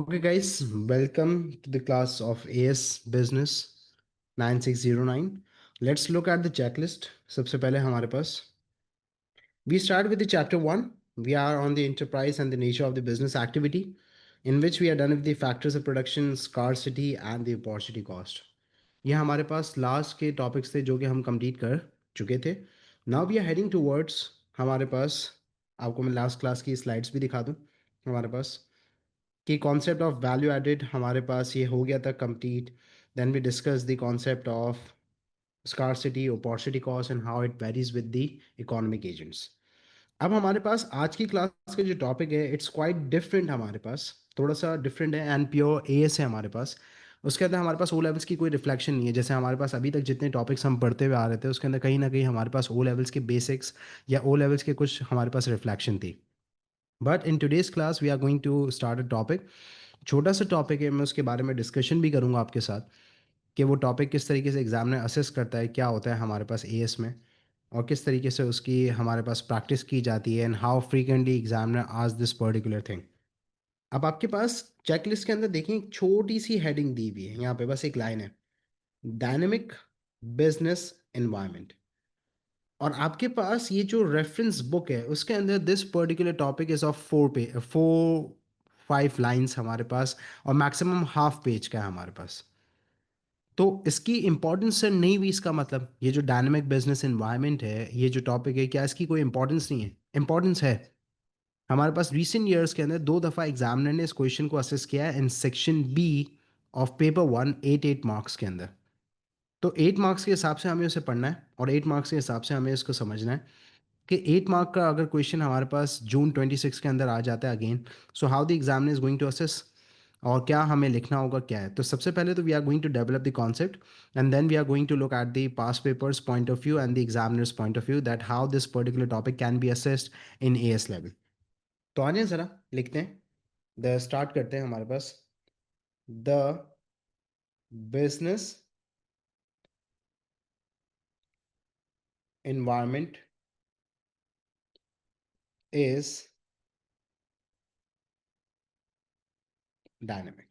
Okay, guys, welcome to the class of AS Business 9609. Let's look at the checklist. सबसे पहले हमारे पास we start with the chapter 1. We are on the enterprise and the nature of the business activity, in which we are done with the factors of production, scarcity and the opportunity cost. ये हमारे पास last के topics थे जो कि हम complete कर चुके थे. Now we are heading towards हमारे पास, आपको मैं लास्ट क्लास की स्लाइड्स भी दिखा दूं. हमारे पास कि कॉन्सेप्ट ऑफ वैल्यू एडेड हमारे पास ये हो गया था complete. Then we discuss the concept of scarcity, opportunity cost and how it varies with the economic agents. अब हमारे पास आज की क्लास का जो टॉपिक है इट्स क्वाइट डिफरेंट. हमारे पास थोड़ा सा डिफरेंट है एंड प्योर एएस है हमारे पास. उसके अंदर हमारे पास ओ लेवल्स की कोई रिफ्लेक्शन नहीं है. जैसे हमारे पास अभी तक जितने टॉपिक्स हम पढ़ते हुए आ रहे थे उसके अंदर कहीं ना कहीं हमारे पास ओ लेवल्स के बेसिक्स या ओ लेवल्स के कुछ हमारे पास रिफ्लेक्शन थी. But in today's class we are going to start a topic. छोटा सा टॉपिक है, मैं उसके बारे में डिस्कशन भी करूँगा आपके साथ कि वो टॉपिक किस तरीके से एग्जामिनर असेस करता है, क्या होता है हमारे पास एएस में, और किस तरीके से उसकी हमारे पास प्रैक्टिस की जाती है एंड हाउ फ्रीक्वेंटली एग्जामिनर आज दिस पर्टिकुलर थिंग. अब आपके पास चेकलिस्ट के अंदर देखिए एक छोटी सी हेडिंग दी हुई है, यहाँ पे बस एक लाइन है, डायनेमिक बिजनेस एनवायरनमेंट. और आपके पास ये जो रेफरेंस बुक है उसके अंदर this particular topic is of 4 5 lines हमारे पास, और मैक्सिमम हाफ पेज का है हमारे पास. तो इसकी इंपॉर्टेंस से नहीं हुई, इसका मतलब ये जो डायनेमिक बिजनेस एनवायरनमेंट है, ये जो टॉपिक है, क्या इसकी कोई इंपॉर्टेंस नहीं है? इंपॉर्टेंस है. हमारे पास रिसेंट ईयर्स के अंदर 2 दफ़ा एग्जामिनर ने इस क्वेश्चन को असेस किया है in section B of paper 1, 8 marks के अंदर. तो 8 मार्क्स के हिसाब से हमें उसे पढ़ना है और 8 मार्क्स के हिसाब से हमें इसको समझना है कि 8 मार्क का अगर क्वेश्चन हमारे पास जून 26 के अंदर आ जाता है again, so how the examiner is going to assess, और क्या हमें लिखना होगा क्या है. तो सबसे पहले तो we are going to develop the concept and then we are going to look at the past papers point of view and the examiners point of view that how this particular topic can be assessed in AS level. तो आइए ज़रा लिखते हैं, the start करते हैं हमारे पास. The business environment is dynamic.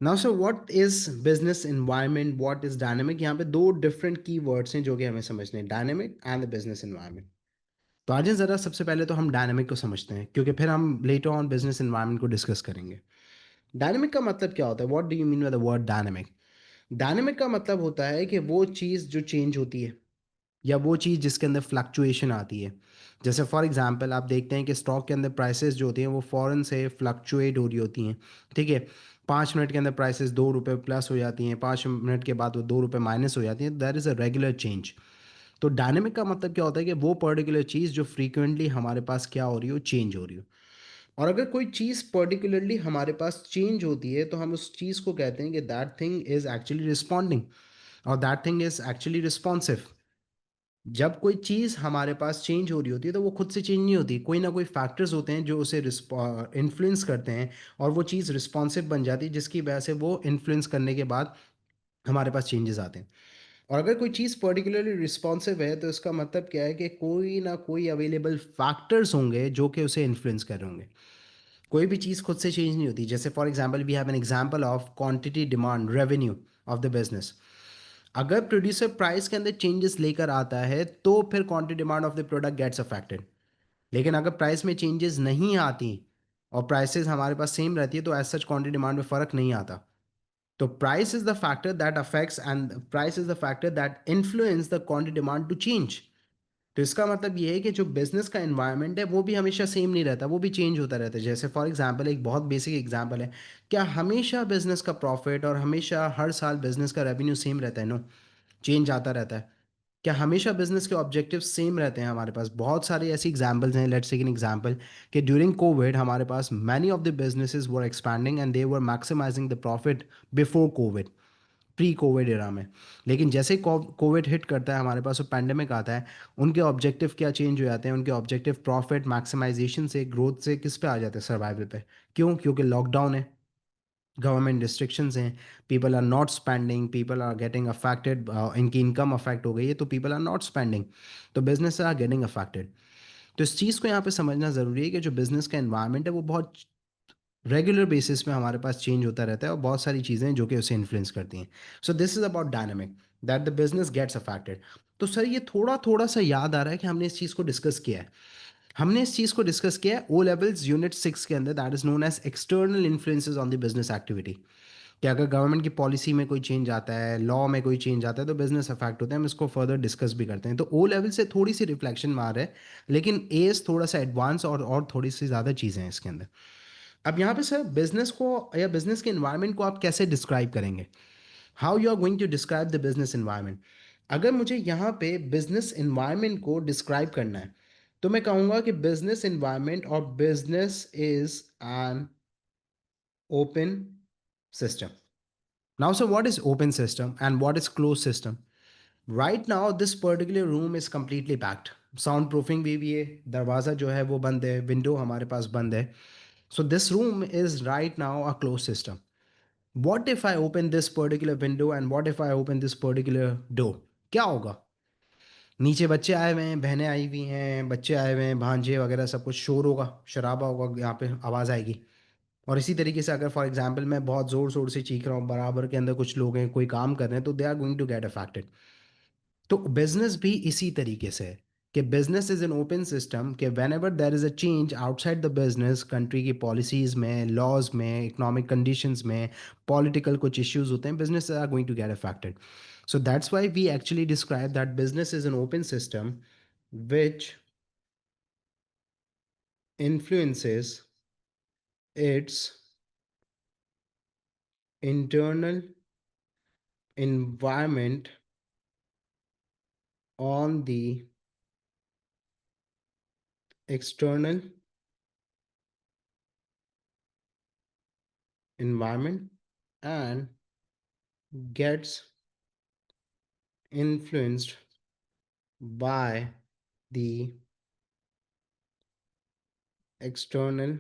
Now sir what is business environment, what is dynamic? यहाँ पे दो डिफरेंट की वर्ड्स हैं जो कि हमें समझने हैं, dynamic and the business environment. तो आज ज़रा सबसे पहले तो हम डायनेमिक को समझते हैं क्योंकि फिर हम लेटर ऑन बिजनेस एनवायरनमेंट को डिस्कस करेंगे. डायनेमिक का मतलब क्या होता है? What do you mean by the word dynamic? Dynamic का मतलब होता है कि वो चीज़ जो चेंज होती है या वो चीज़ जिसके अंदर फ्लक्चुएशन आती है. जैसे फॉर एग्जांपल आप देखते हैं कि स्टॉक के अंदर प्राइसेस जो होती हैं वो फ़ौरन से फ्लक्चुएट हो रही होती हैं. ठीक है, 5 मिनट के अंदर प्राइसेस 2 रुपये प्लस हो जाती हैं, 5 मिनट के बाद वो 2 रुपये माइनस हो जाती हैं. That is a regular change. तो डायनेमिक का मतलब क्या होता है कि वो पर्टिकुलर चीज़ जो फ्रीक्वेंटली हमारे पास क्या हो रही हो, चेंज हो रही हो. और अगर कोई चीज़ पर्टिकुलरली हमारे पास चेंज होती है तो हम उस चीज़ को कहते हैं कि that thing is actually responding और that thing is actually responsive. जब कोई चीज़ हमारे पास चेंज हो रही होती है तो वो खुद से चेंज नहीं होती, कोई ना कोई फैक्टर्स होते हैं जो उसे इन्फ्लुएंस करते हैं और वो चीज़ रिस्पॉन्सिव बन जाती है, जिसकी वजह से वो इन्फ्लुएंस करने के बाद हमारे पास चेंजेस आते हैं. और अगर कोई चीज़ पर्टिकुलरली रिस्पॉन्सिव है तो इसका मतलब क्या है कि कोई ना कोई अवेलेबल फैक्टर्स होंगे जो कि उसे इन्फ्लुएंस कर रहे होंगे. कोई भी चीज़ खुद से चेंज नहीं होती. जैसे for example we have an example of quantity demand revenue of the business. अगर प्रोड्यूसर प्राइस के अंदर चेंजेस लेकर आता है तो फिर quantity demand of the product gets affected. लेकिन अगर प्राइस में चेंजेस नहीं आती और प्राइसेस हमारे पास सेम रहती है तो एज सच क्वांटिटी डिमांड में फ़र्क नहीं आता. तो price is the factor that affects and price is the factor that influence the quantity demand to change. तो इसका मतलब ये है कि जो बिजनेस का एनवायरनमेंट है वो भी हमेशा सेम नहीं रहता, वो भी चेंज होता रहता है. जैसे फॉर एग्जांपल एक बहुत बेसिक एग्जांपल है, क्या हमेशा बिजनेस का प्रॉफिट और हमेशा हर साल बिजनेस का रेवेन्यू सेम रहता है? नो, चेंज आता रहता है. क्या हमेशा बिजनेस के ऑब्जेक्टिव्स सेम रहते हैं? हमारे पास बहुत सारे ऐसी एग्जांपल्स हैं. लेट्स टेक एन एग्जांपल कि ड्यूरिंग कोविड हमारे पास many of the businesses were expanding and they were maximizing the profit before covid, pre covid era में. लेकिन जैसे कोविड हिट करता है हमारे पास, वो पैंडेमिक आता है, उनके ऑब्जेक्टिव क्या चेंज हो जाते हैं? उनके ऑब्जेक्टिव प्रॉफिट मैक्सिमाइजेशन से, ग्रोथ से किस पे आ जाते हैं? सर्वाइवल पे. क्यों? क्योंकि लॉकडाउन है, गवर्नमेंट रिस्ट्रिक्शंस हैं, people are not spending, people are getting affected, इनकी इनकम अफेक्ट हो गई है तो पीपल आर नॉट स्पेंडिंग, तो बिजनेस आर गेटिंग अफेक्टेड. तो इस चीज़ को यहाँ पे समझना ज़रूरी है कि जो बिज़नेस का एनवायरनमेंट है वो बहुत रेगुलर बेसिस पे हमारे पास चेंज होता रहता है और बहुत सारी चीज़ें हैं जो कि उसे इन्फ्लुएंस करती हैं। So this is about dynamic that the business gets affected. तो सर ये थोड़ा थोड़ा सा याद आ रहा है कि हमने इस चीज़ को डिस्कस किया है। हमने इस चीज़ को डिस्कस किया है ओ लेवल्स यूनिट 6 के अंदर, that is known as external influences on the business activity. कि अगर गवर्नमेंट की पॉलिसी में कोई चेंज आता है, लॉ में कोई चेंज आता है, तो बिजनेस अफेक्ट होते हैं। हम इसको फर्दर डिस्कस भी करते हैं। तो ओ लेवल से थोड़ी सी रिफ्लेक्शन मार है, लेकिन एज थोड़ा सा एडवांस और थोड़ी सी ज़्यादा चीज़ें हैं इसके अंदर। अब यहाँ पे सर बिजनेस को या बिजनेस के इन्वायरमेंट को आप कैसे डिस्क्राइब करेंगे? How you are going to describe the business environment? अगर मुझे यहाँ पे बिजनेस इन्वायरमेंट को डिस्क्राइब करना है, तो मैं कहूँगा कि बिजनेस इन्वायरमेंट और business is an open system. Now, so what is open system and what is closed system? Right now, this particular room is completely packed. Sound proofing भी है, दरवाज़ा जो है वो बंद है, विंडो हमारे पास बंद है। So this room is right now a close system. What if I open this particular window and what if I open this particular door? क्या होगा? नीचे बच्चे आए हुए हैं, बहनें आई हुई हैं, बच्चे आए हुए हैं, भांजे वगैरह, सब कुछ शोर होगा, शराबा होगा, यहाँ पे आवाज़ आएगी। और इसी तरीके से अगर फॉर एग्जांपल मैं बहुत ज़ोर शोर से चीख रहा हूँ, बराबर के अंदर कुछ लोग हैं, कोई काम कर रहे हैं, तो they are going to get affected. तो बिजनेस भी इसी तरीके से है कि business is an open system, कि whenever there is a change outside the business, country की पॉलिसीज़ में, लॉज में, इकोनॉमिक कंडीशंस में, पॉलिटिकल कुछ इश्यूज होते हैं, business are going to get affected. So that's why we actually describe that business is an open system which influences its internal environment on the external environment and gets influenced by the external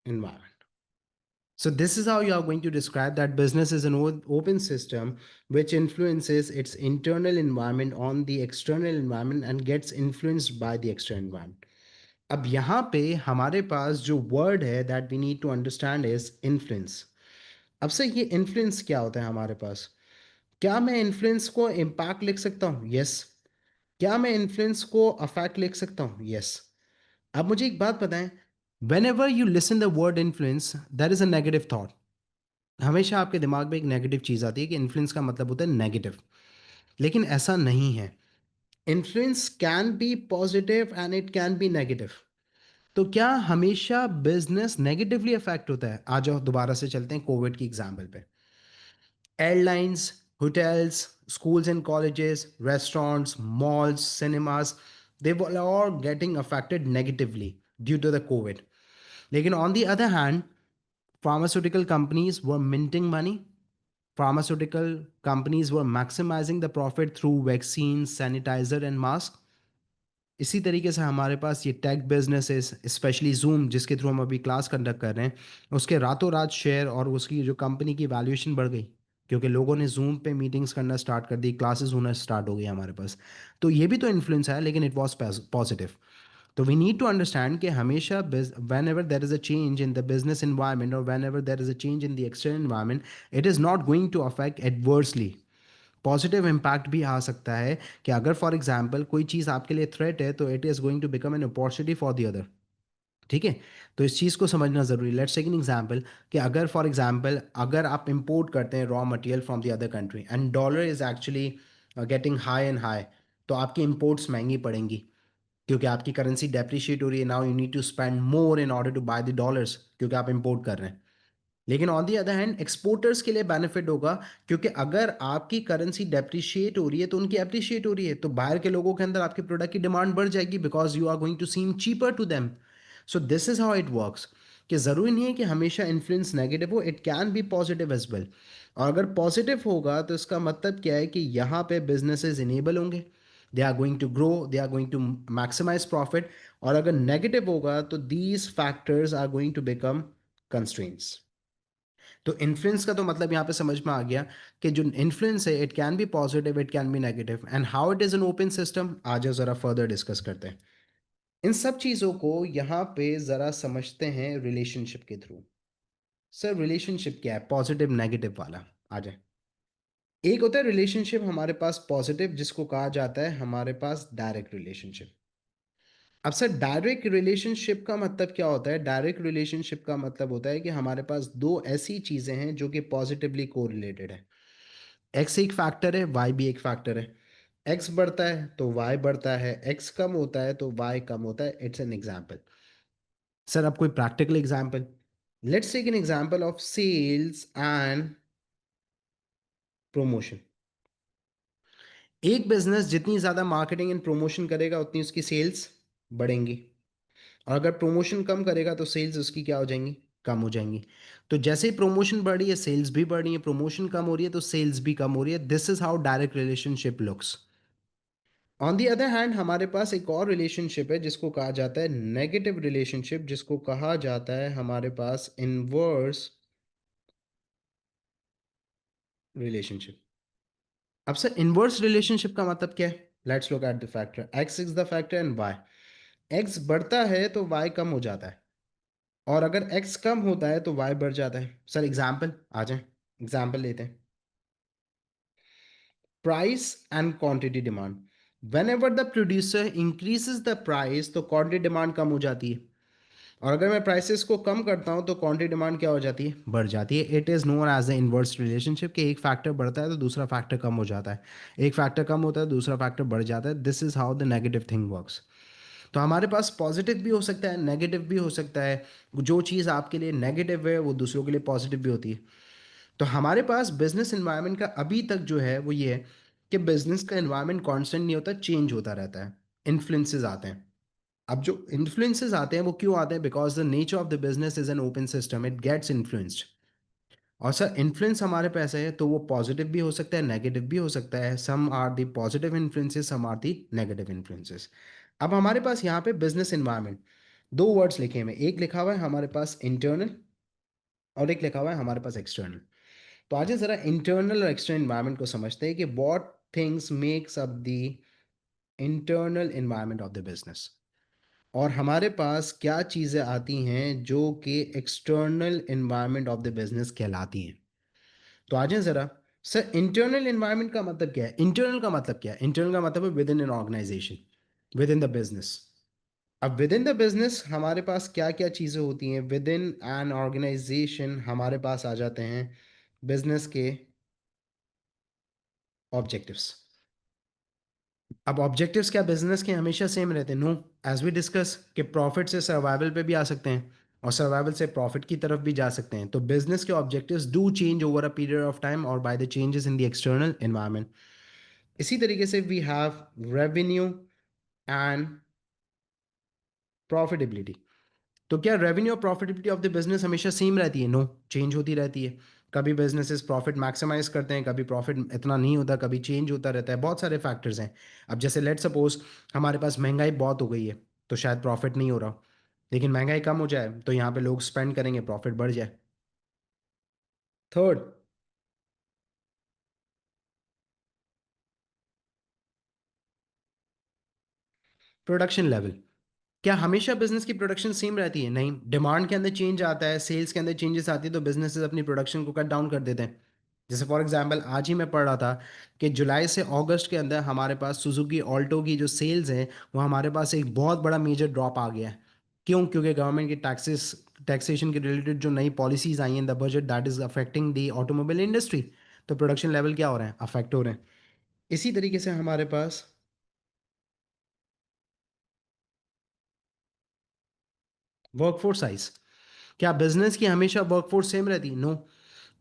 environment. So this is how you are going to describe that business is an open system which influences its internal environment on the external environment and gets influenced by the external environment. अब यहाँ पे हमारे पास जो word है that we need to understand is influence. अब से ये influence क्या होता है हमारे पास? क्या मैं इन्फ्लुएंस को इम्पैक्ट लिख सकता हूँ? यस। क्या मैं इन्फ्लुएंस को अफेक्ट लिख सकता हूँ? यस। अब मुझे एक बात बताएं, whenever you listen the word influence there is a negative thought. हमेशा आपके दिमाग में एक नेगेटिव चीज़ आती है कि इन्फ्लुएंस का मतलब होता है नेगेटिव, लेकिन ऐसा नहीं है। Influence can be positive and it can be negative. तो क्या हमेशा बिजनेस नेगेटिवली अफेक्ट होता है? आ जाओ दोबारा से चलते हैं कोविड की एग्जाम्पल पे। Airlines, hotels, schools and colleges, restaurants, malls, cinemas, they were all getting affected negatively due to the COVID. लेकिन on the other hand, pharmaceutical companies were minting money. Pharmaceutical companies were maximizing the profit through vaccines, sanitizer and mask. इसी तरीके से हमारे पास ये take businesses, specially zoom जिसके through हम अभी class conduct कर रहे हैं, उसके रातों रात शेयर और उसकी जो कंपनी की वैल्यूएशन बढ़ गई, क्योंकि लोगों ने जूम पे मीटिंग्स करना स्टार्ट कर दी, क्लासेस होना स्टार्ट हो गई हमारे पास। तो ये भी तो इन्फ्लुएंस है, लेकिन इट वॉज पॉजिटिव। तो वी नीड टू अंडरस्टैंड कि हमेशा whenever there is a change in the business environment और whenever there is a change in the external environment, it is not going to affect adversely. Positive impact भी आ सकता है कि अगर for example कोई चीज़ आपके लिए थ्रेट है, तो it is going to become an opportunity for the other. ठीक है? तो इस चीज़ को समझना ज़रूरी है। लेट्स टेक एन एग्जांपल कि अगर फॉर एग्जांपल अगर आप इंपोर्ट करते हैं raw material from the other country and dollar is actually getting high and high, तो आपकी इंपोर्ट्स महंगी पड़ेंगी, क्योंकि आपकी करेंसी डेप्रिशिएट हो रही है। Now you need to spend more in order to buy the dollars, क्योंकि आप इंपोर्ट कर रहे हैं। लेकिन on the other hand exporters के लिए बेनिफिट होगा, क्योंकि अगर आपकी करेंसी डेप्रिशिएट हो रही है तो उनकी अप्रिशिएट हो रही है, तो बाहर के लोगों के अंदर आपके प्रोडक्ट की डिमांड बढ़ जाएगी, because you are going to seem cheaper to them. So this is how it works, कि ज़रूरी नहीं है कि हमेशा इन्फ्लुएंस नेगेटिव हो, it can be positive as well. और अगर पॉजिटिव होगा तो इसका मतलब क्या है कि यहाँ पे बिजनेसेस इनेबल होंगे, they are going to grow, they are going to maximise profit. और अगर नेगेटिव होगा तो these factors are going to become constraints. तो इन्फ्लुएंस का तो मतलब यहाँ पे समझ में आ गया कि जो इन्फ्लुएंस है it can be positive, it can be negative, and how it is an open system. आ जाओ ज़रा फर्दर डिस्कस करते हैं। इन सब चीज़ों को यहाँ पे ज़रा समझते हैं रिलेशनशिप के थ्रू। सर रिलेशनशिप क्या है, पॉजिटिव नेगेटिव वाला? आ जाए। एक होता है रिलेशनशिप हमारे पास पॉजिटिव, जिसको कहा जाता है हमारे पास डायरेक्ट रिलेशनशिप। अब सर डायरेक्ट रिलेशनशिप का मतलब क्या होता है? डायरेक्ट रिलेशनशिप का मतलब होता है कि हमारे पास दो ऐसी चीज़ें हैं जो कि पॉजिटिवली कोरिलेटेड है। एक्स एक फैक्टर है, वाई भी एक फैक्टर है। एक्स बढ़ता है तो वाई बढ़ता है, एक्स कम होता है तो वाई कम होता है। It's an example. सर अब कोई practical example, let's take an example of sales and promotion. एक बिजनेस जितनी ज़्यादा मार्केटिंग एंड प्रमोशन करेगा उतनी उसकी सेल्स बढ़ेंगी, और अगर प्रमोशन कम करेगा तो सेल्स उसकी क्या हो जाएंगी? कम हो जाएंगी। तो जैसे ही प्रमोशन बढ़ रही है सेल्स भी बढ़ रही है, प्रमोशन कम हो रही है तो सेल्स भी कम हो रही है। This is how direct relationship looks. On the other hand हमारे पास एक और रिलेशनशिप है जिसको कहा जाता है नेगेटिव रिलेशनशिप, जिसको कहा जाता है हमारे पास इनवर्स रिलेशनशिप। अब सर इनवर्स रिलेशनशिप का मतलब क्या है? Let's look at the factor, X is the factor and Y. X बढ़ता है तो वाई कम हो जाता है, और अगर एक्स कम होता है तो वाई बढ़ जाता है। सर एग्जाम्पल आ जाए, एग्जाम्पल लेते हैं। Price and quantity demand. When ever the producer increases the price तो क्वांटिटी डिमांड कम हो जाती है, और अगर मैं प्राइसेस को कम करता हूं तो क्वांटिटी डिमांड क्या हो जाती है? बढ़ जाती है। It is known as the inverse relationship कि एक फैक्टर बढ़ता है तो दूसरा फैक्टर कम हो जाता है, एक फैक्टर कम होता है दूसरा फैक्टर बढ़ जाता है। This is how the negative thing works. तो हमारे पास पॉजिटिव भी हो सकता है, नेगेटिव भी हो सकता है। जो चीज़ आपके लिए नेगेटिव है वो दूसरों के लिए पॉजिटिव भी होती है। तो हमारे पास बिजनेस इन्वायरमेंट का अभी तक जो है वो ये है कि बिजनेस का इन्वायरमेंट कांस्टेंट नहीं होता, चेंज होता रहता है, इन्फ्लुएंसेस आते हैं। अब जो इन्फ्लुएंसेस आते हैं वो क्यों आते हैं? Because the nature of the business is an open system, it gets influenced. और सर इन्फ्लुएंस हमारे पास है तो वो पॉजिटिव भी हो सकता है, नेगेटिव भी हो सकता है। Some are the positive influences, some are the negative influences. अब हमारे पास यहाँ पे बिजनेस इन्वायरमेंट, दो वर्ड्स लिखे हैं, एक लिखा हुआ है हमारे पास इंटरनल और एक लिखा हुआ है हमारे पास एक्सटर्नल। तो आज ज़रा इंटरनल और एक्सटर्नल इन्वायरमेंट को समझते हैं कि what things makes up the internal environment of the business, और हमारे पास क्या चीज़ें आती हैं जो कि external environment of the business कहलाती हैं। तो आ जाए ज़रा। सर इंटरनल इन्वायरमेंट का मतलब क्या है? इंटरनल का मतलब क्या है? इंटरनल का मतलब है within an organisation, within the business. अब विद इन द बिजनेस हमारे पास क्या क्या चीज़ें होती हैं? विद इन एन ऑर्गेनाइजेशन हमारे पास आ जाते हैं बिजनेस के ऑब्जेक्टिव्स। अब ऑब्जेक्टिव्स क्या बिजनेस के हमेशा सेम रहते हैं? नो। एज वी डिस्कस कि प्रॉफिट से सर्वाइवल पे भी आ सकते हैं और सर्वाइवल से प्रॉफिट की तरफ भी जा सकते हैं। तो बिजनेस के objectives do change over a period of time और by the changes in the external environment. इसी तरीके से we have revenue and profitability. तो क्या रेवेन्यू और प्रॉफिटेबिलिटी ऑफ द बिजनेस हमेशा सेम रहती है? नो, चेंज होती रहती है। कभी बिजनेसेस प्रॉफिट मैक्सिमाइज करते हैं, कभी प्रॉफिट इतना नहीं होता, कभी चेंज होता रहता है, बहुत सारे फैक्टर्स हैं। अब जैसे लेट सपोज हमारे पास महंगाई बहुत हो गई है तो शायद प्रॉफिट नहीं हो रहा, लेकिन महंगाई कम हो जाए तो यहाँ पे लोग स्पेंड करेंगे, प्रॉफिट बढ़ जाए। Third, production level. क्या हमेशा बिजनेस की प्रोडक्शन सेम रहती है? नहीं, डिमांड के अंदर चेंज आता है, सेल्स के अंदर चेंजेस आती है तो बिजनेसेस अपनी प्रोडक्शन को कट डाउन कर देते हैं। जैसे फॉर एग्जांपल आज ही मैं पढ़ रहा था कि जुलाई से अगस्त के अंदर हमारे पास सुजुकी ऑल्टो की जो सेल्स हैं वो हमारे पास एक बहुत बड़ा मेजर ड्रॉप आ गया है। क्यों? क्योंकि गवर्नमेंट की टैक्सेशन के रिलेटेड जो नई पॉलिसीज आई हैं in the budget, that is affecting the automobile industry. तो प्रोडक्शन लेवल क्या हो रहे हैं? अफेक्ट हो रहे हैं। इसी तरीके से हमारे पास वर्कफोर्स साइज। क्या बिजनेस की हमेशा वर्कफोर्स सेम रहती है? No.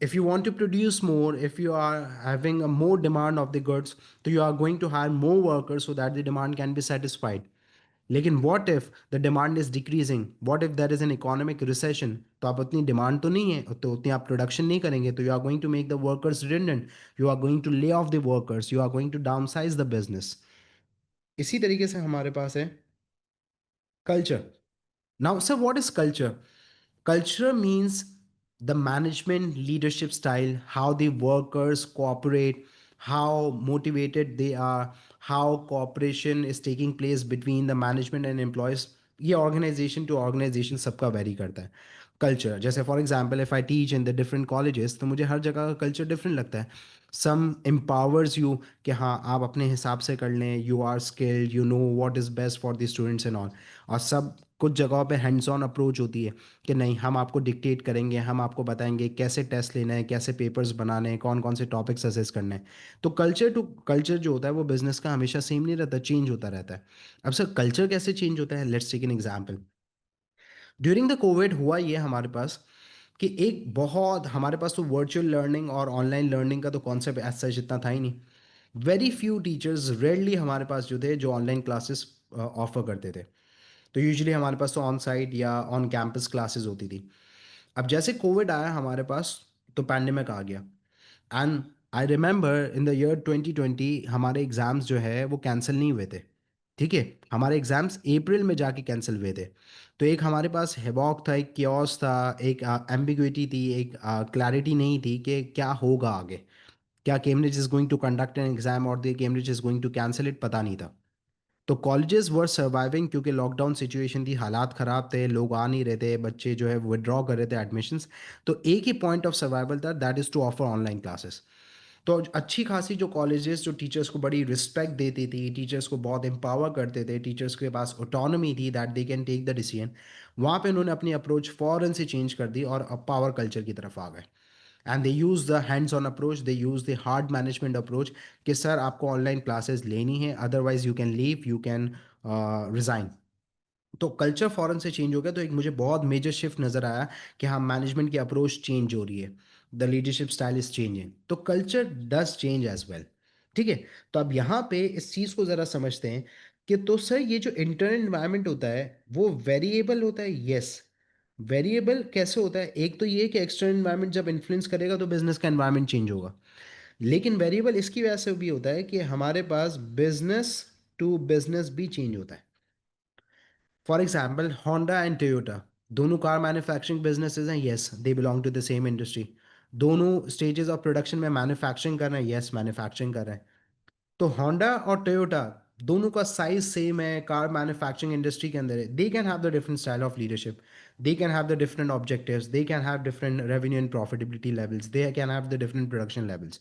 If you want to produce more, if you are having a more demand of the goods, तो you are going to hire more workers so that the demand can be satisfied. लेकिन what if the demand is decreasing, what if there is an economic recession, तो आप उतनी demand तो नहीं है तो उतनी आप प्रोडक्शन नहीं करेंगे, तो you are going to make the workers redundant, you are going to lay off the workers, you are going to downsize the business. इसी तरीके से हमारे पास है culture. Now sir what is culture? Culture means the management leadership style, how the workers cooperate, how motivated they are, how cooperation is taking place between the management and employees. ये organization to organization सबका vary करता है. Culture, जैसे for example if I teach in the different colleges, तो मुझे हर जगह का culture different लगता है. सम एम्पावर्स यू कि हाँ आप अपने हिसाब से कर लें, you are skilled, you know what is best for the students and all. और सब कुछ जगहों पे हैंड्स ऑन अप्रोच होती है कि नहीं हम आपको डिक्टेट करेंगे, हम आपको बताएंगे कैसे टेस्ट लेना है, कैसे पेपर्स बनाने हैं, कौन कौन से टॉपिक्स असेस करने हैं. तो कल्चर टू कल्चर जो होता है वो बिजनेस का हमेशा सेम नहीं रहता, चेंज होता रहता है. अब सर कल्चर कैसे चेंज होता है, let's take an example. During the COVID हुआ ये हमारे पास कि एक बहुत हमारे पास तो वर्चुअल लर्निंग और ऑनलाइन लर्निंग का तो कॉन्सेप्ट एज सच इतना था ही नहीं. वेरी फ्यू टीचर्स रेयरली हमारे पास जो थे जो ऑनलाइन क्लासेस ऑफर करते थे. तो यूजुअली हमारे पास तो ऑन साइट या ऑन कैंपस क्लासेस होती थी. अब जैसे कोविड आया हमारे पास, तो पैंडेमिक आ गया. And I remember in the year 2020 हमारे एग्ज़ाम्स जो है वो कैंसिल नहीं हुए थे. ठीक है, हमारे एग्ज़ाम्स अप्रैल में जाके कैंसिल हुए थे. तो एक हमारे पास हिबॉक था, एक क्योस था, एक एम्बिग्विटी थी, एक क्लैरिटी नहीं थी कि क्या होगा आगे. क्या Cambridge is going to conduct an exam और the Cambridge is going to cancel it, पता नहीं था. तो कॉलेजेस वर सर्वाइविंग क्योंकि लॉकडाउन सिचुएशन थी, हालात ख़राब थे, लोग आ नहीं रहे थे, बच्चे जो है विड्रॉ कर रहे थे एडमिशन्स. तो एक ही पॉइंट ऑफ सर्वाइवल था, that is to offer online classes. तो अच्छी खासी जो कॉलेजेस जो टीचर्स को बड़ी रिस्पेक्ट देती थी, टीचर्स को बहुत एम्पावर करते थे, टीचर्स के पास ऑटोनॉमी थी that they can take the decision, वहाँ पे उन्होंने अपनी अप्रोच फ़ौरन से चेंज कर दी और अब पावर कल्चर की तरफ आ गए. And they use the hands on approach, they use the hard management approach कि सर आपको ऑनलाइन क्लासेस लेनी है, otherwise you can leave, you can resign. तो कल्चर फ़ौरन से चेंज हो गया. तो एक मुझे बहुत मेजर शिफ्ट नज़र आया कि हाँ मैनेजमेंट की अप्रोच चेंज हो रही है, the leadership style is changing. तो culture does change as well. ठीक है. तो अब यहाँ पे इस चीज़ को ज़रा समझते हैं कि तो सर ये जो इंटरनल इन्वायरमेंट होता है वो वेरिएबल होता है. यस, वेरिएबल कैसे होता है, एक तो ये कि एक्सटर्नल इन्वायरमेंट जब इन्फ्लुएंस करेगा तो बिजनेस का इन्वायरमेंट चेंज होगा. लेकिन वेरिएबल इसकी वजह से भी होता है कि हमारे पास बिजनेस टू बिजनेस भी चेंज होता है. For example Honda and Toyota, दोनों कार मैन्युफैक्चरिंग बिजनेसेस हैं. Yes, they belong to the same industry. दोनों स्टेजेस ऑफ प्रोडक्शन में मैन्युफैक्चरिंग कर रहे हैं. येस, मैन्युफैक्चरिंग कर रहे हैं. तो होंडा और टोयोटा दोनों का साइज सेम है, कार मैन्युफैक्चरिंग इंडस्ट्री के अंदर है. दे can have the different style of leadership, they can have the different objectives, they can have different revenue and profitability levels, they can have the different production levels.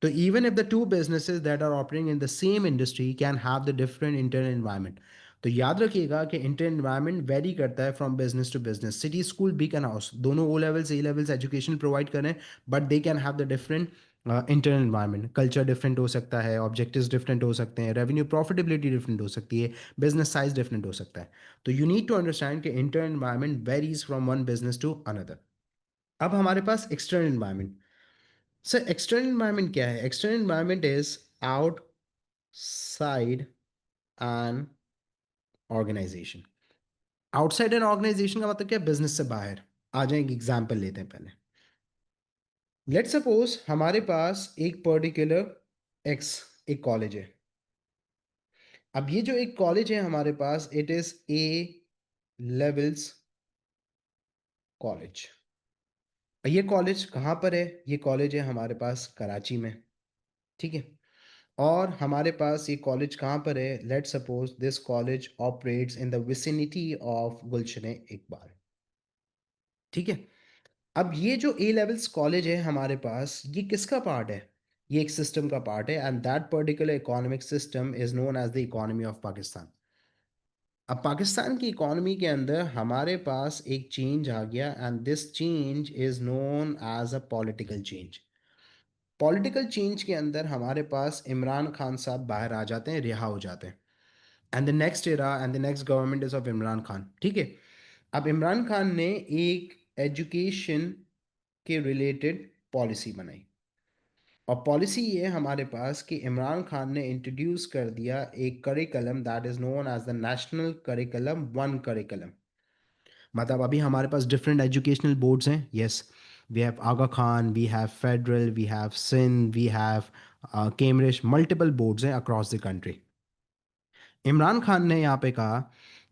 So even if the two businesses that are operating in the same industry can have the different internal environment. तो याद रखिएगा कि internal environment vary करता है from business to business. City school B can house दोनों O levels A levels education provide करें, but they can have the different internal environment. Culture different हो सकता है, ऑब्जेक्टिव्स डिफरेंट हो सकते हैं, रेवेन्यू प्रॉफिटेबिलिटी डिफरेंट हो सकती है, बिजनेस साइज डिफरेंट हो सकता है. तो यू नीड टू अंडरस्टैंड कि internal environment varies from one business to another. अब हमारे पास external environment. Sir external environment क्या है? External environment is outside an organisation. Outside an organisation का मतलब क्या है? बिजनेस से बाहर. आ जाए एक एग्जांपल लेते हैं पहले. लेट्स सपोज हमारे पास एक पर्टिकुलर एक्स एक कॉलेज है. अब ये जो एक कॉलेज है हमारे पास, it is A levels college. ये कॉलेज कहाँ पर है? ये कॉलेज है हमारे पास कराची में. ठीक है. और हमारे पास ये कॉलेज कहाँ पर है? Let suppose this college operates in the vicinity of Gulshan Iqbal. ठीक है. अब ये जो ए लेवल्स कॉलेज है हमारे पास, ये किसका पार्ट है? ये एक सिस्टम का पार्ट है, and that particular economic system is known as the economy of Pakistan. अब पाकिस्तान की इकोनॉमी के अंदर हमारे पास एक चेंज आ गया, and this change is known as a political change. Political change के अंदर हमारे पास इमरान खान साहब बाहर आ जाते हैं, रिहा हो जाते हैं. And the next era and the next government is of Imran Khan. ठीक है. अब इमरान खान ने एक एजुकेशन के रिलेटेड पॉलिसी बनाई. और पॉलिसी ये है हमारे पास कि इमरान खान ने इंट्रोड्यूस कर दिया एक curriculum that is known as the national curriculum, one curriculum. मतलब अभी हमारे पास डिफरेंट एजुकेशनल बोर्ड्स हैं. Yes, we have Aga Khan, we have federal, we have Sindh, we have Cambridge, multiple boards हैं across the country. Imran Khan ने यहाँ पे कहा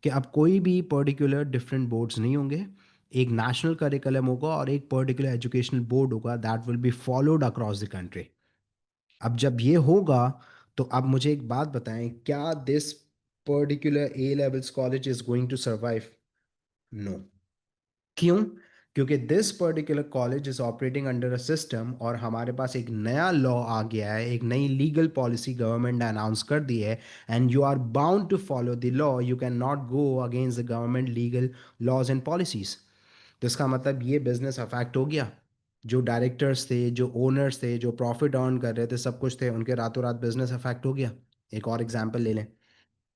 कि अब कोई भी पर्टिकुलर डिफरेंट बोर्ड्स नहीं होंगे, एक नेशनल करिकुलम होगा और एक पर्टिकुलर एजुकेशनल बोर्ड होगा that will be followed across the country. अब जब ये होगा, तो अब मुझे एक बात बताएं, क्या this particular A levels college is going to survive? No. क्यों? क्योंकि this particular college is operating under a system, और हमारे पास एक नया लॉ आ गया है, एक नई लीगल पॉलिसी गवर्नमेंट ने अनाउंस कर दी है, and you are bound to follow the law, you can not go against the government legal laws and policies. तो इसका मतलब ये बिजनेस अफेक्ट हो गया। जो डायरेक्टर्स थे, जो ओनर्स थे, जो प्रॉफिट अर्न कर रहे थे, सब कुछ थे, उनके रातों रात बिजनेस अफेक्ट हो गया। एक और एग्जांपल ले लें।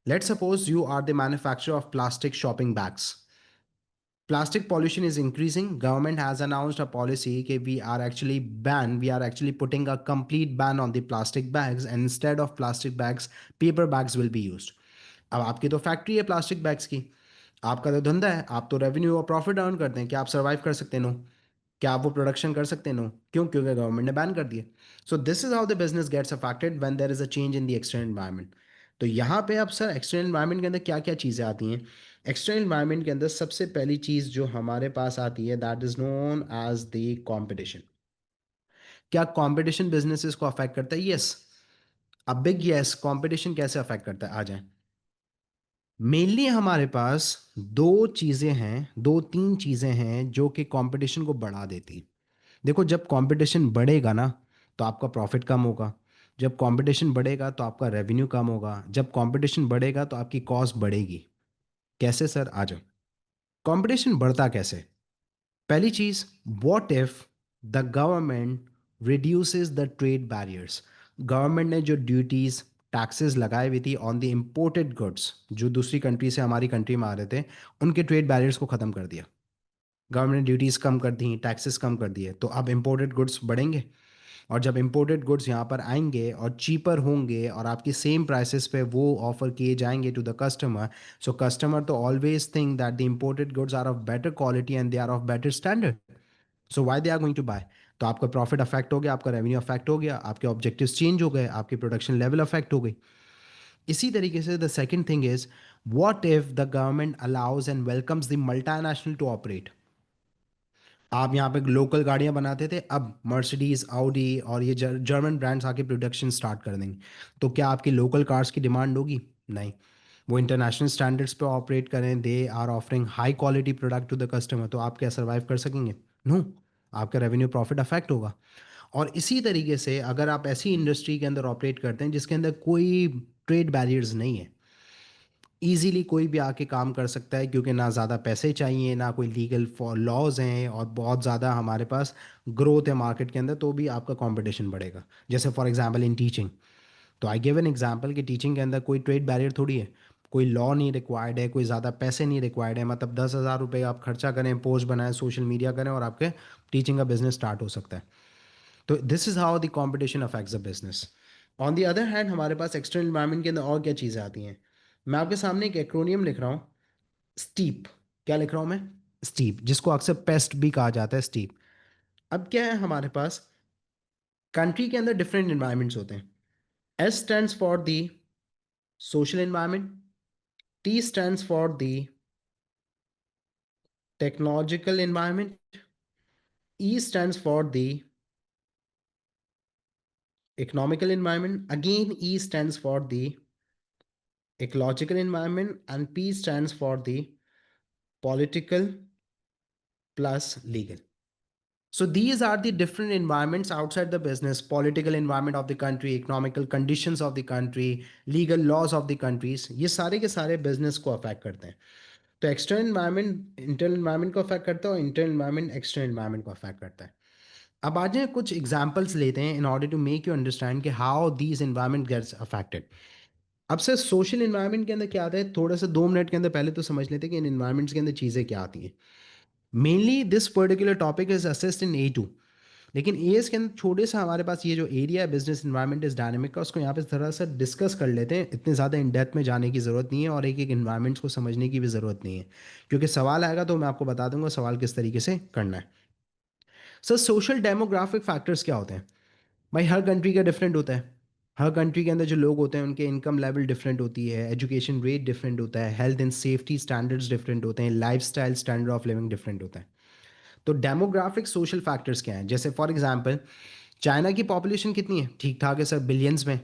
Let's suppose you are the manufacturer of plastic shopping bags. Plastic pollution is increasing. Government has announced a policy that we are actually putting a complete ban on the plastic bags, and instead of plastic bags, paper bags will be used. अब आपकी तो factory है plastic bags की, आपका तो धंधा है, आप तो रेवेन्यू और प्रॉफिट अर्न करते हैं, क्या आप सर्वाइव कर सकते हैं? नो। क्या आप वो प्रोडक्शन कर सकते हैं? नो। क्यों? क्योंकि गवर्नमेंट ने बैन कर दिया। So this is how the business gets affected when there is a change in the external environment. तो यहाँ पे अब सर एक्सटर्नल एनवायरनमेंट के अंदर क्या क्या चीज़ें आती हैं? एक्सटर्नल एनवायरनमेंट के अंदर सबसे पहली चीज़ जो हमारे पास आती है, that is known as the competition. क्या कॉम्पिटिशन बिजनेसेस को अफेक्ट करता है? यस। अब बिग यस, कॉम्पिटिशन कैसे अफेक्ट करता है, आ जाए। मेनली हमारे पास दो चीज़ें हैं, दो तीन चीज़ें हैं जो कि कंपटीशन को बढ़ा देती हैं। देखो, जब कंपटीशन बढ़ेगा ना, तो आपका प्रॉफिट कम होगा। जब कंपटीशन बढ़ेगा तो आपका रेवेन्यू कम होगा। जब कंपटीशन बढ़ेगा तो आपकी कॉस्ट बढ़ेगी। कैसे सर? आ जाओ। कंपटीशन बढ़ता कैसे? पहली चीज़, what if the government reduces the trade barriers. Government ने जो ड्यूटीज़, टैक्सेस लगाए हुई थी ऑन द इम्पोर्टेड गुड्स, जो दूसरी कंट्री से हमारी कंट्री में आ रहे थे, उनके ट्रेड बैरियर्स को ख़त्म कर दिया। गवर्नमेंट ने ड्यूटीज़ कम कर दी, टैक्सेस कम कर दिए, तो अब इम्पोर्टेड गुड्स बढ़ेंगे। और जब इम्पोर्टेड गुड्स यहाँ पर आएंगे और चीपर होंगे और आपकी सेम प्राइसेस पे वो ऑफर किए जाएंगे to the customer, so customer तो always think that the imported goods are of better quality and they are of better standard, so why they are going to buy. तो आपका profit affect हो गया, आपका revenue affect हो गया, आपके objectives change हो गए, आपकी प्रोडक्शन लेवल अफेक्ट हो गई। इसी तरीके से the second thing is, what if the government allows and welcomes the multinational to operate. आप यहाँ पे लोकल गाड़ियाँ बनाते थे, अब मर्सिडीज, ऑडी और ये जर्मन ब्रांड्स आके प्रोडक्शन स्टार्ट कर देंगे, तो क्या आपकी लोकल कार्स की डिमांड होगी? नहीं। वो इंटरनेशनल स्टैंडर्ड्स पे ऑपरेट करें, they are offering high quality product to the customer, तो आप क्या सर्वाइव कर सकेंगे? नो। आपका रेवेन्यू प्रॉफिट अफेक्ट होगा। और इसी तरीके से अगर आप ऐसी इंडस्ट्री के अंदर ऑपरेट करते हैं जिसके अंदर कोई ट्रेड बैरियर्स नहीं है, ईज़िली कोई भी आके काम कर सकता है, क्योंकि ना ज़्यादा पैसे चाहिए, ना कोई लीगल लॉज हैं, और बहुत ज़्यादा हमारे पास ग्रोथ है मार्केट के अंदर, तो भी आपका कंपटीशन बढ़ेगा। जैसे फॉर एग्जांपल इन टीचिंग, तो आई गिव एन एग्जांपल कि टीचिंग के अंदर कोई ट्रेड बैरियर थोड़ी है, कोई लॉ नहीं रिक्वायर्ड है, कोई ज़्यादा पैसे नहीं रिक्वायर्ड है, मतलब 10,000 रुपये आप खर्चा करें, पोस्ट बनाएं, सोशल मीडिया करें, और आपके टीचिंग का बिजनेस स्टार्ट हो सकता है। तो this is how the competition affects the business. On the other hand, हमारे पास एक्सटर्नल इन्वायरमेंट के अंदर और क्या चीज़ें आती हैं? मैं आपके सामने एक एक्रोनियम लिख रहा हूँ, स्टीप। क्या लिख रहा हूँ मैं? स्टीप, जिसको अक्सर पेस्ट भी कहा जाता है, स्टीप। अब क्या है हमारे पास, कंट्री के अंदर डिफरेंट इन्वायरमेंट्स होते हैं। S stands for the social environment, T stands for the technological environment, E stands for the economical environment, again E stands for the ecological environment, and P stands for the political plus legal. So these are the different environments outside the business: political environment of the country, economical conditions of the country, legal laws of the countries, ये सारे के सारे business को affect करते हैं। तो external environment internal environment को affect करता है, और इंटरनल इन्वायरमेंट एक्सटर्नल इन्वायरमेंट को अफेक्ट करता है। अब आज हम कुछ एग्जांपल्स लेते हैं in order to make you understand कि how these environment gets affected. अब सर सोशल इन्वायरमेंट के अंदर क्या आता है, थोड़ा सा 2 मिनट के अंदर पहले तो समझ लेते हैं कि इन इन्वायरमेंट्स के अंदर चीज़ें क्या आती हैं। Mainly this particular topic is assessed in A2, लेकिन एएस के अंदर छोटे सा हमारे पास ये जो एरिया है, बिजनेस इन्वायरमेंट इज डायनेमिक का, उसको यहाँ पे थोड़ा सा डिस्कस कर लेते हैं। इतने ज़्यादा इन डेप्थ में जाने की ज़रूरत नहीं है, और एक एक इन्वायरमेंट्स को समझने की भी ज़रूरत नहीं है, क्योंकि सवाल आएगा तो मैं आपको बता दूंगा सवाल किस तरीके से करना है। सर सोशल डेमोग्राफिक फैक्टर्स क्या होते हैं? भाई हर कंट्री का डिफरेंट होता है। हर कंट्री के अंदर जो लोग होते हैं उनके इनकम लेवल डिफरेंट होती है, एजुकेशन रेट डिफरेंट होता है, health and safety standards different होते हैं, lifestyle standard of living different होता है। तो डेमोग्राफिक सोशल फैक्टर्स क्या हैं? जैसे फॉर एग्जांपल, चाइना की पॉपुलेशन कितनी है, ठीक ठाक है सर, बिलियंस में।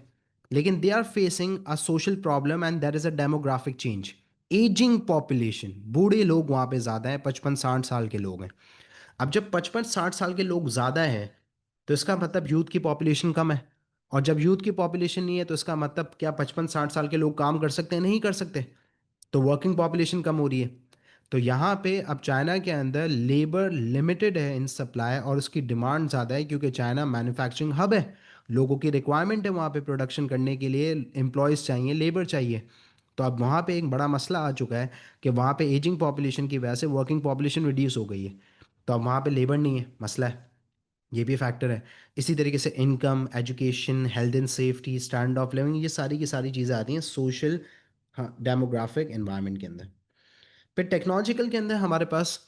लेकिन they are facing a social problem and there is a demographic change. Ageing population, बूढ़े लोग वहाँ पे ज़्यादा हैं, 55-60 साल के लोग हैं। अब जब 55-60 साल के लोग ज़्यादा हैं, तो इसका मतलब यूथ की पॉपुलेशन कम है। और जब यूथ की पॉपुलेशन नहीं है, तो इसका मतलब क्या 55-60 साल के लोग काम कर सकते हैं? नहीं कर सकते। तो वर्किंग पॉपुलेशन कम हो रही है। तो यहाँ पे अब चाइना के अंदर लेबर लिमिटेड है इन सप्लाई, और उसकी डिमांड ज़्यादा है, क्योंकि चाइना मैन्युफैक्चरिंग हब है। लोगों की रिक्वायरमेंट है वहाँ पे प्रोडक्शन करने के लिए, एम्प्लॉयज़ चाहिए, लेबर चाहिए। तो अब वहाँ पे एक बड़ा मसला आ चुका है कि वहाँ पे एजिंग पॉपुलेशन की वजह से वर्किंग पॉपुलेशन रिड्यूस हो गई है। तो अब वहाँ पे लेबर नहीं है, मसला है। ये भी फैक्टर है। इसी तरीके से income, education, health and safety, standard of living, ये सारी की सारी चीज़ें आती हैं सोशल, हाँ, डेमोग्राफिक एनवायरनमेंट के अंदर। फिर टेक्नोलॉजिकल के अंदर हमारे पास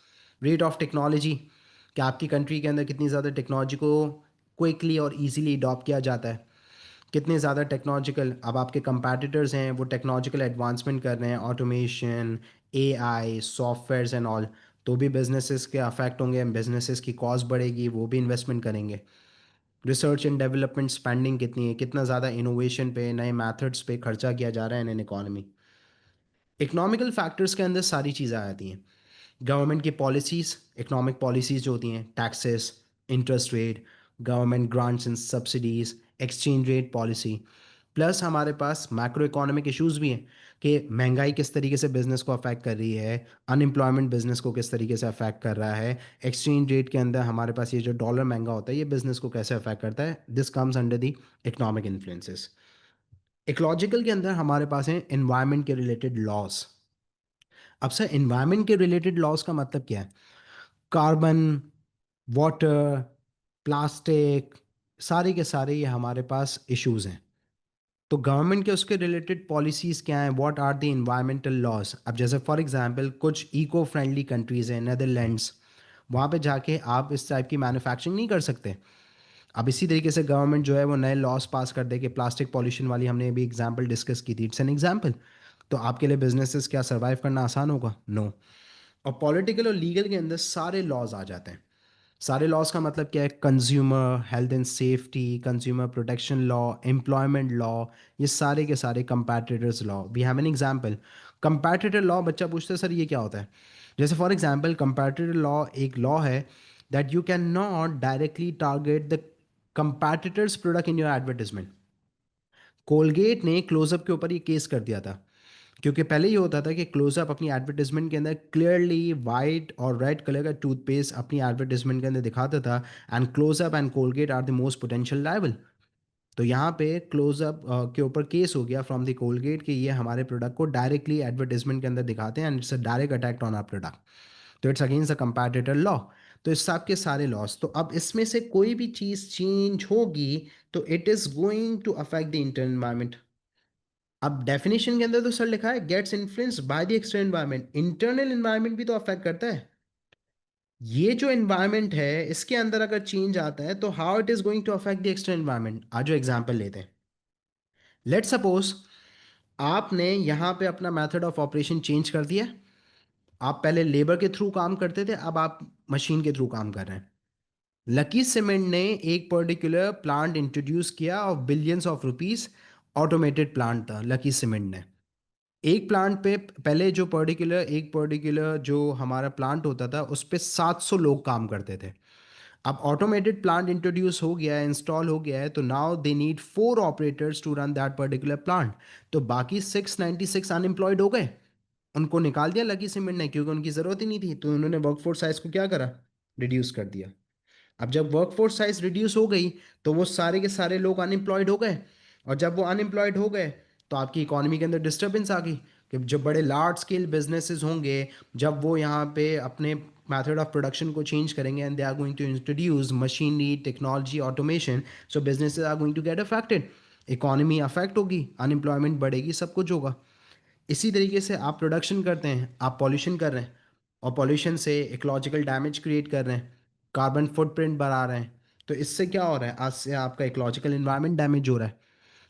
रेट ऑफ टेक्नोलॉजी, कि आपकी कंट्री के अंदर कितनी ज़्यादा टेक्नोलॉजी को क्विकली और इजीली अडॉप्ट किया जाता है। कितने ज़्यादा टेक्नोलॉजिकल अब आपके कंपैटिटर्स हैं, वो टेक्नोलॉजिकल एडवांसमेंट कर रहे हैं, automation, AI, softwares and all. तो भी बिजनेसेस के अफेक्ट होंगे, बिजनेसेस की कॉस्ट बढ़ेगी, वो भी इन्वेस्टमेंट करेंगे। रिसर्च एंड डेवलपमेंट स्पेंडिंग कितनी है, कितना ज़्यादा इनोवेशन पे, नए मेथड्स पे खर्चा किया जा रहा है इन इकोनॉमी। इकोनॉमिकल फैक्टर्स के अंदर सारी चीज़ें आती हैं। गवर्नमेंट की पॉलिसीज़, इकोनॉमिक पॉलिसीज़ जो होती हैं, taxes, interest rate, government grants and subsidies, exchange rate policy. Plus हमारे पास मैक्रो इकोनॉमिक इश्यूज भी हैं, कि महंगाई किस तरीके से बिज़नेस को अफेक्ट कर रही है, अनएम्प्लॉयमेंट बिज़नेस को किस तरीके से अफेक्ट कर रहा है, एक्सचेंज रेट के अंदर हमारे पास ये जो डॉलर महंगा होता है, ये बिज़नेस को कैसे अफेक्ट करता है। This comes under the economic influences. Ecological के अंदर हमारे पास हैं एनवायरनमेंट के रिलेटेड लॉस। अब सर, एनवायरनमेंट के रिलेटेड लॉस का मतलब क्या है? कार्बन, वाटर, प्लास्टिक, सारे के सारे ये हमारे पास इश्यूज हैं। तो गवर्नमेंट के उसके रिलेटेड पॉलिसीज़ क्या हैं, what are the environmental laws? अब जैसे फॉर एग्जांपल कुछ इको फ्रेंडली कंट्रीज़ हैं, नेदरलैंड्स, वहाँ पे जाके आप इस टाइप की मैन्युफैक्चरिंग नहीं कर सकते। अब इसी तरीके से गवर्नमेंट जो है वो नए लॉस पास कर दे कि प्लास्टिक पॉल्यूशन वाली, हमने अभी एग्जांपल डिस्कस की थी, इट्स एन एग्जांपल। तो आपके लिए बिजनेसेस क्या सर्वाइव करना आसान होगा? नो। और पॉलिटिकल और लीगल के अंदर सारे लॉज आ जाते हैं। सारे लॉज का मतलब क्या है? Consumer health and safety, consumer protection law, employment law, ये सारे के सारे competitors law. We have an example, competitor law. बच्चा पूछता है सर ये क्या होता है? जैसे फॉर एग्जांपल कंपैटिटर लॉ एक लॉ है that you can not directly target the competitors product in your advertisement. Colgate ने क्लोजअप के ऊपर ये केस कर दिया था, क्योंकि पहले ये होता था कि क्लोजअप अपनी एडवर्टाइजमेंट के अंदर क्लियरली वाइट और रेड कलर का टूथपेस्ट अपनी एडवर्टाइजमेंट के अंदर दिखाता था, and Closeup and Colgate are the most potential liable. तो यहाँ पे क्लोजअप के ऊपर केस हो गया फ्रॉम द कोलगेट कि ये हमारे प्रोडक्ट को डायरेक्टली एडवर्टाइजमेंट के अंदर दिखाते हैं, and it's a direct attack on our product. तो it's against the competitor law. तो इस सब के सारे लॉस, तो अब इसमें से कोई भी चीज़ चेंज होगी तो it is going to affect the internal environment. अब डेफिनेशन के अंदर तो सर लिखा है gets influenced by the external environment, internal environment भी तो अफेक्ट करता है। ये जो एनवायरनमेंट है इसके अंदर अगर चेंज आता है तो how it is going to affect the external environment. आज जो एग्जांपल लेते हैं, लेट सपोज आपने यहाँ पे अपना मेथड ऑफ ऑपरेशन चेंज कर दिया। आप पहले लेबर के थ्रू काम करते थे, अब आप मशीन के थ्रू काम कर रहे हैं। लकी सीमेंट ने एक पर्टिकुलर प्लांट इंट्रोड्यूस किया of billions of rupees. Automated plant था लकी सीमेंट ने। एक प्लांट पे पहले जो पर्टिकुलर जो हमारा प्लांट होता था उस पे 700 लोग काम करते थे। अब ऑटोमेटेड प्लांट इंट्रोड्यूस हो गया है, इंस्टॉल हो गया है, तो now they need 4 operators to run that particular plant. तो बाकी 696 अनएम्प्लॉयड हो गए। उनको निकाल दिया लकी सीमेंट ने, क्योंकि उनकी ज़रूरत ही नहीं थी। तो उन्होंने वर्कफोर्स साइज को क्या करा? रिड्यूस कर दिया। अब जब वर्कफोर्स साइज रिड्यूस हो गई तो वो सारे के सारे लोग अनएम्प्लॉयड हो गए। और जब वो अनएम्प्लॉयड हो गए तो आपकी इकोनॉमी के अंदर डिस्टर्बेंस आ गई, कि जो बड़े लार्ज स्केल बिजनेसेस होंगे, जब वो यहाँ पे अपने मेथड ऑफ प्रोडक्शन को चेंज करेंगे and they are going to introduce machinery, technology, automation, so businesses are going to get affected. Economy affect होगी, अनएम्प्लॉयमेंट बढ़ेगी, सब कुछ होगा। इसी तरीके से आप प्रोडक्शन करते हैं, आप पॉल्यूशन कर रहे हैं, और पॉल्यूशन से इकोलॉजिकल डैमेज क्रिएट कर रहे हैं, कार्बन फुटप्रिंट बढ़ा रहे हैं। तो इससे क्या हो रहा है? आज से आपका इकोलॉजिकल इन्वायरमेंट डैमेज हो रहा है।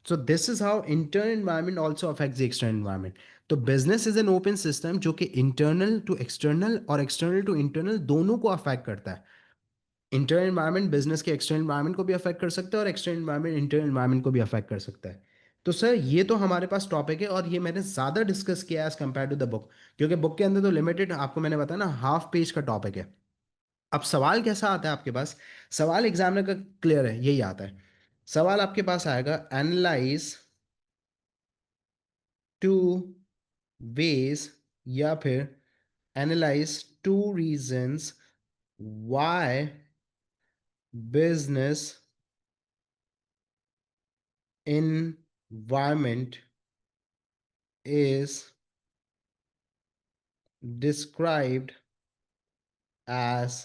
So this is how internal environment also affects the external environment. तो business is an open system जो कि इंटरनल टू एक्सटर्नल और एक्सटर्नल टू इंटरनल दोनों को अफेक्ट करता है। इंटरनल एनवायरनमेंट बिजनेस के एक्सटर्नल एनवायरनमेंट को भी अफेक्ट कर सकता है, और एक्सटर्नल एनवायरनमेंट इंटरनल एनवायरनमेंट को भी अफेक्ट कर सकता है। तो सर ये तो हमारे पास टॉपिक है, और ये मैंने ज़्यादा डिस्कस किया as compare to the book, क्योंकि बुक के अंदर तो लिमिटेड, आपको मैंने बताया ना, हाफ पेज का टॉपिक है। अब सवाल कैसा आता है आपके पास? सवाल एग्जामिनर का क्लियर है, यही आता है। सवाल आपके पास आएगा, एनालाइज टू वेज, या फिर analyse two reasons why business environment is described as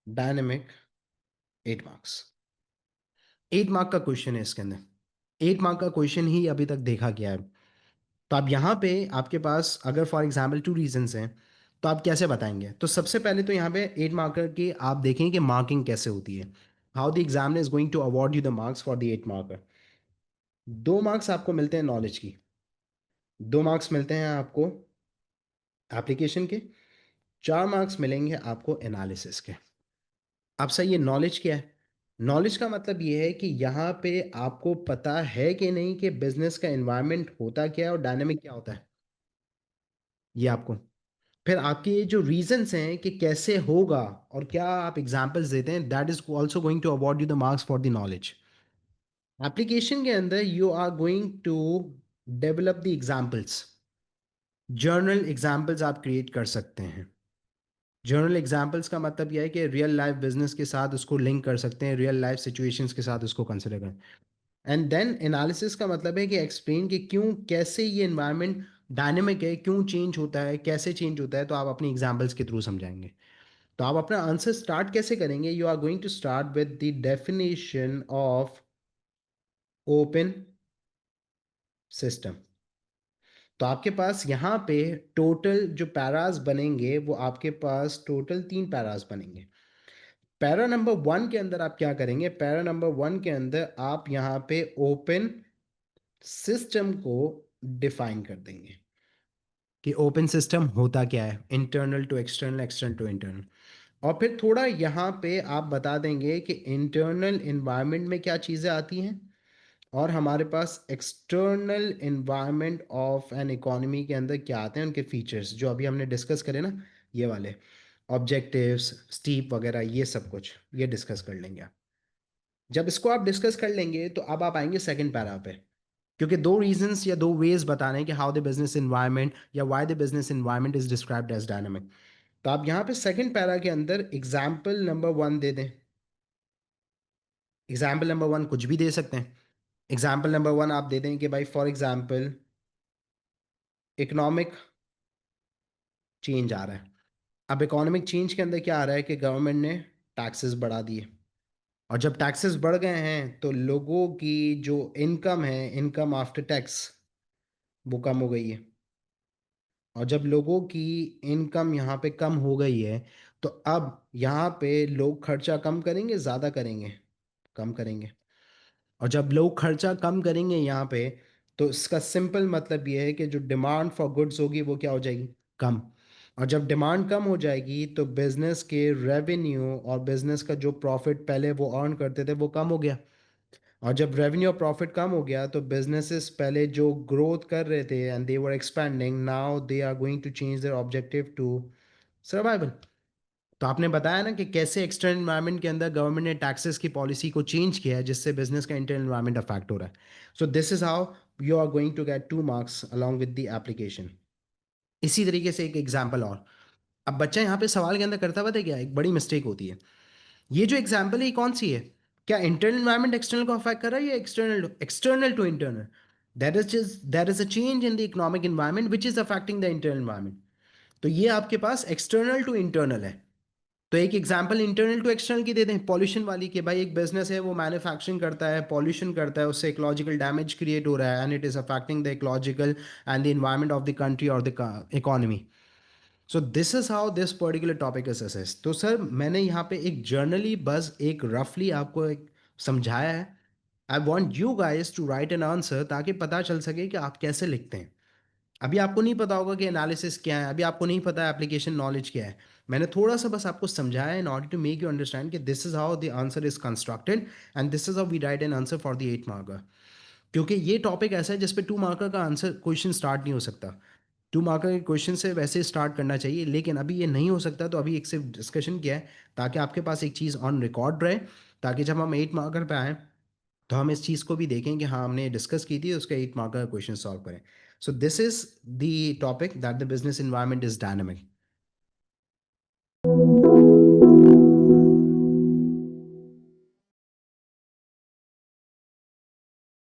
dynamic। 8 marks, 8 mark का क्वेश्चन है इसके अंदर। 8 मार्क का क्वेश्चन ही अभी तक देखा गया है। तो अब यहाँ पे आपके पास अगर फॉर एग्जाम्पल टू रीजंस हैं, तो आप कैसे बताएंगे? तो सबसे पहले तो यहाँ पे 8 मार्कर की आप देखें कि मार्किंग कैसे होती है, how the examiner is going to award you the marks for the 8 marker. 2 marks आपको मिलते हैं नॉलेज की, 2 मार्क्स मिलते हैं आपको एप्लीकेशन के, 4 मार्क्स मिलेंगे आपको एनालिसिस के। अब सर ये नॉलेज क्या है? नॉलेज का मतलब ये है कि यहाँ पे आपको पता है कि नहीं कि बिजनेस का एनवायरनमेंट होता क्या है और डायनेमिक क्या होता है, ये आपको। फिर आपके ये जो रीजंस हैं कि कैसे होगा और क्या आप एग्जांपल्स देते हैं, that is also going to award you the marks for the knowledge. Application के अंदर you are going to develop the examples, general examples आप क्रिएट कर सकते हैं। जर्नल एग्जाम्पल्स का मतलब यह है कि रियल लाइफ बिजनेस के साथ उसको लिंक कर सकते हैं, रियल लाइफ सिचुएशंस के साथ उसको कंसिडर करें। एंड देन एनालिसिस का मतलब है कि एक्सप्लेन कि क्यों, कैसे ये एनवायरनमेंट डायनेमिक है, क्यों चेंज होता है, कैसे चेंज होता है, तो आप अपनी एग्जाम्पल्स के थ्रू समझाएंगे। तो आप अपना आंसर स्टार्ट कैसे करेंगे? You are going to start with the definition of open system. तो आपके पास यहाँ पे टोटल जो पैराज बनेंगे, वो आपके पास टोटल 3 पैराज बनेंगे। पैरा नंबर 1 के अंदर आप क्या करेंगे? पैरा नंबर 1 के अंदर आप यहाँ पे ओपन सिस्टम को डिफाइन कर देंगे कि ओपन सिस्टम होता क्या है, internal to external, external to internal. और फिर थोड़ा यहाँ पे आप बता देंगे कि इंटरनल इन्वायरमेंट में क्या चीज़ें आती हैं, और हमारे पास external environment of an economy के अंदर क्या आते हैं, उनके फीचर्स जो अभी हमने डिस्कस करे ना, ये वाले ऑब्जेक्टिव्स, स्टीप वगैरह, ये सब कुछ ये डिस्कस कर लेंगे। जब इसको आप डिस्कस कर लेंगे तो अब आप आएंगे सेकंड पैरा पे, क्योंकि दो रीजंस या दो वेज बताने हैं कि हाउ द बिजनेस एनवायरनमेंट या why the business environment is described as dynamic. तो आप यहाँ पे सेकंड पैरा के अंदर एग्जाम्पल नंबर 1 दे दें। एग्जाम्पल नंबर 1 कुछ भी दे सकते हैं। एग्जाम्पल नंबर 1 आप दे दें कि भाई फॉर एग्जाम्पल इकोनॉमिक चेंज आ रहा है। अब इकोनॉमिक चेंज के अंदर क्या आ रहा है कि गवर्नमेंट ने टैक्सेस बढ़ा दिए, और जब टैक्सेस बढ़ गए हैं तो लोगों की जो इनकम है, इनकम आफ्टर टैक्स, वो कम हो गई है। और जब लोगों की इनकम यहाँ पे कम हो गई है, तो अब यहाँ पे लोग खर्चा कम करेंगे, ज़्यादा करेंगे? कम करेंगे। और जब लोग खर्चा कम करेंगे यहाँ पे, तो इसका सिंपल मतलब ये है कि जो डिमांड फॉर गुड्स होगी वो क्या हो जाएगी? कम। और जब डिमांड कम हो जाएगी तो बिजनेस के रेवेन्यू और बिजनेस का जो प्रॉफिट पहले वो अर्न करते थे वो कम हो गया। और जब रेवेन्यू और प्रॉफिट कम हो गया तो बिजनेसेस पहले जो ग्रोथ कर रहे थे and they were expanding, now they are going to change their objective to survival. तो आपने बताया ना कि कैसे एक्सटर्नल एनवायरनमेंट के अंदर गवर्नमेंट ने टैक्सेस की पॉलिसी को चेंज किया है, जिससे बिजनेस का इंटरनल एनवायरनमेंट अफेक्ट हो रहा है। So this is how you are going to get 2 marks along with the application. इसी तरीके से एक एग्जाम्पल और। अब बच्चा यहाँ पे सवाल के अंदर करता हुआ था क्या, एक बड़ी मिस्टेक होती है। ये जो एग्जाम्पल है ये कौन सी है? क्या इंटरनल एनवायरनमेंट एक्सटर्नल को अफेक्ट कर रहा है, या external external to internal? That is a change in the economic environment which is affecting the internal environment. तो ये आपके पास एक्सटर्नल टू इंटरनल है। तो एक एग्जांपल इंटरनल टू एक्सटर्नल की दे दें, पॉल्यूशन वाली, कि भाई एक बिजनेस है वो मैन्युफैक्चरिंग करता है, पॉल्यूशन करता है, उससे इकोलॉजिकल डैमेज क्रिएट हो रहा है and it is affecting the ecological and the environment of the country और the economy. So this is how this particular topic is assess. तो सर मैंने यहाँ पे एक जर्नली बस एक रफली आपको एक समझाया है। I want you guys to write an answer, ताकि पता चल सके कि आप कैसे लिखते हैं। अभी आपको नहीं पता होगा कि एनालिसिस क्या है, अभी आपको नहीं पता एप्लीकेशन नॉलेज क्या है। मैंने थोड़ा सा बस आपको समझाया in order to make you understand कि this is how the answer is constructed and this is how we write an answer for the 8 marker. क्योंकि ये टॉपिक ऐसा है जिस पे 2 मार्कर का आंसर क्वेश्चन स्टार्ट नहीं हो सकता। 2 मार्कर के क्वेश्चन से वैसे स्टार्ट करना चाहिए, लेकिन अभी ये नहीं हो सकता, तो अभी एक सिर्फ डिस्कशन किया है ताकि आपके पास एक चीज़ ऑन रिकॉर्ड रहे, ताकि जब हम 8 मार्कर पे आएँ तो हम इस चीज़ को भी देखें कि हाँ हमने डिस्कस की थी, उसका 8 मार्कर का क्वेश्चन सॉल्व करें। सो this is the topic that the business environment is dynamic.